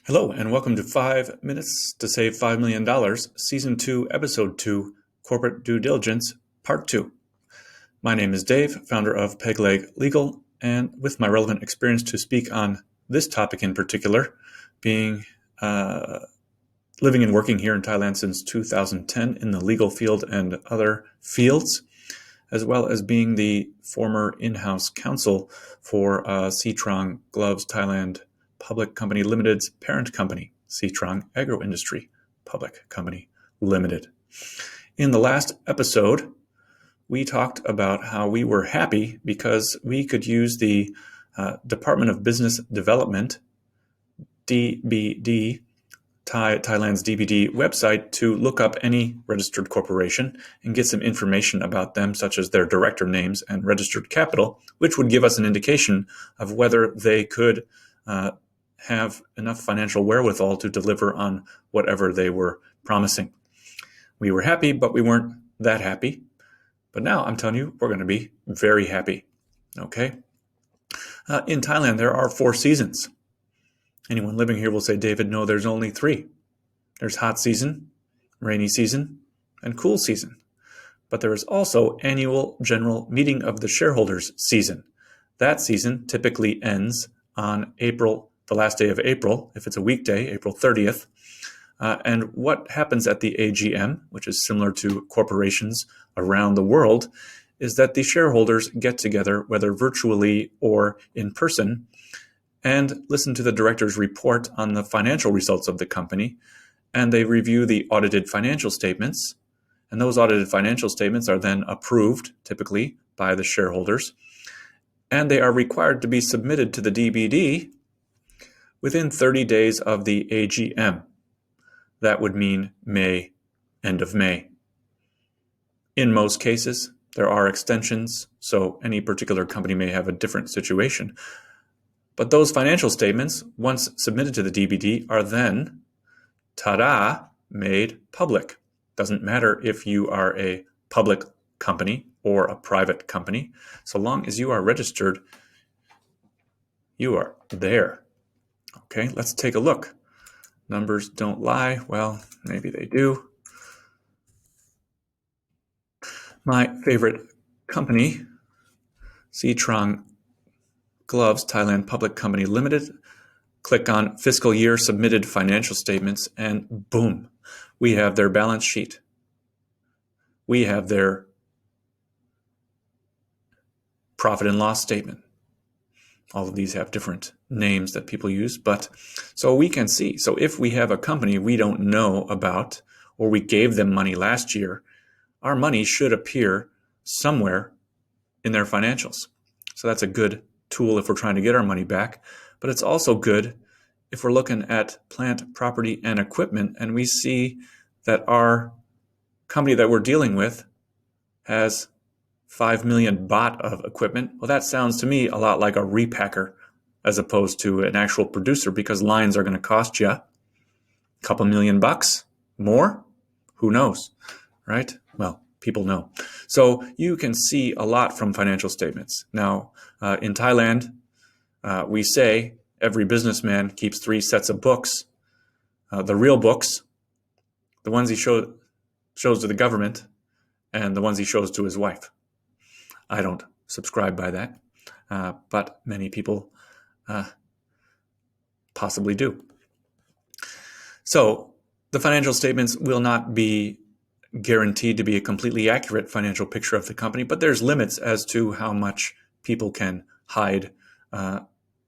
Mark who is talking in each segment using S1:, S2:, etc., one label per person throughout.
S1: Hello, and welcome to 5 Minutes to Save $5 Million, Season 2, Episode 2, Corporate Due Diligence, Part 2. My name is Dave, founder of Pegleg Legal, and with my relevant experience to speak on this topic in particular, being living and working here in Thailand since 2010 in the legal field and other fields, as well as being the former in-house counsel for Sri Trang Gloves Thailand Public Company Limited's parent company, Sri Trang Agro-Industry Public Company Limited. In the last episode, we talked about how we were happy because we could use the Department of Business Development, DBD, Thailand's DBD website to look up any registered corporation and get some information about them, such as their director names and registered capital, which would give us an indication of whether they could have enough financial wherewithal to deliver on whatever they were promising. We were happy, but we weren't that happy. But now I'm telling you, we're going to be very happy. Okay? In Thailand, there are 4 seasons. Anyone living here will say, David, no, there's only 3. There's hot season, rainy season, and cool season. But there is also annual general meeting of the shareholders season. That season typically ends on the last day of April, if it's a weekday, April 30th. And what happens at the AGM, which is similar to corporations around the world, is that the shareholders get together, whether virtually or in person, and listen to the director's report on the financial results of the company, and they review the audited financial statements. And those audited financial statements are then approved, typically, by the shareholders, and they are required to be submitted to the DBD within 30 days of the AGM. That would mean May, end of May. In most cases, there are extensions, so any particular company may have a different situation. But those financial statements, once submitted to the DBD, are then, ta-da, made public. Doesn't matter if you are a public company or a private company. So long as you are registered, you are there. Okay, let's take a look. Numbers don't lie. Well, maybe they do. My favorite company, Sri Trang Gloves Thailand Public Company Limited. Click on Fiscal Year Submitted Financial Statements, and boom, we have their balance sheet. We have their profit and loss statement. All of these have different names that people use, but so we can see. So if we have a company we don't know about, or we gave them money last year, our money should appear somewhere in their financials. So that's a good tool if we're trying to get our money back. But it's also good if we're looking at plant, property, and equipment, and we see that our company that we're dealing with has 5 million baht of equipment. Well, that sounds to me a lot like a repacker as opposed to an actual producer, because lines are going to cost you a couple $1,000,000 more. Who knows, right? Well, people know. So you can see a lot from financial statements. Now, in Thailand, we say every businessman keeps 3 sets of books. The real books, the ones he shows to the government, and the ones he shows to his wife. I don't subscribe by that, but many people possibly do. So the financial statements will not be guaranteed to be a completely accurate financial picture of the company, but there's limits as to how much people can hide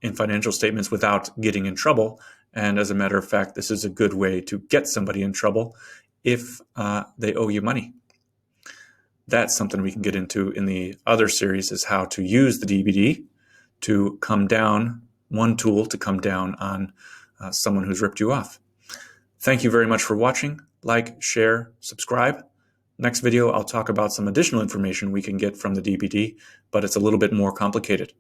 S1: in financial statements without getting in trouble. And as a matter of fact, this is a good way to get somebody in trouble if they owe you money. That's something we can get into in the other series, is how to use the DBD to come down, one tool to come down on someone who's ripped you off. Thank you very much for watching. Like, share, subscribe. Next video, I'll talk about some additional information we can get from the DBD, but it's a little bit more complicated.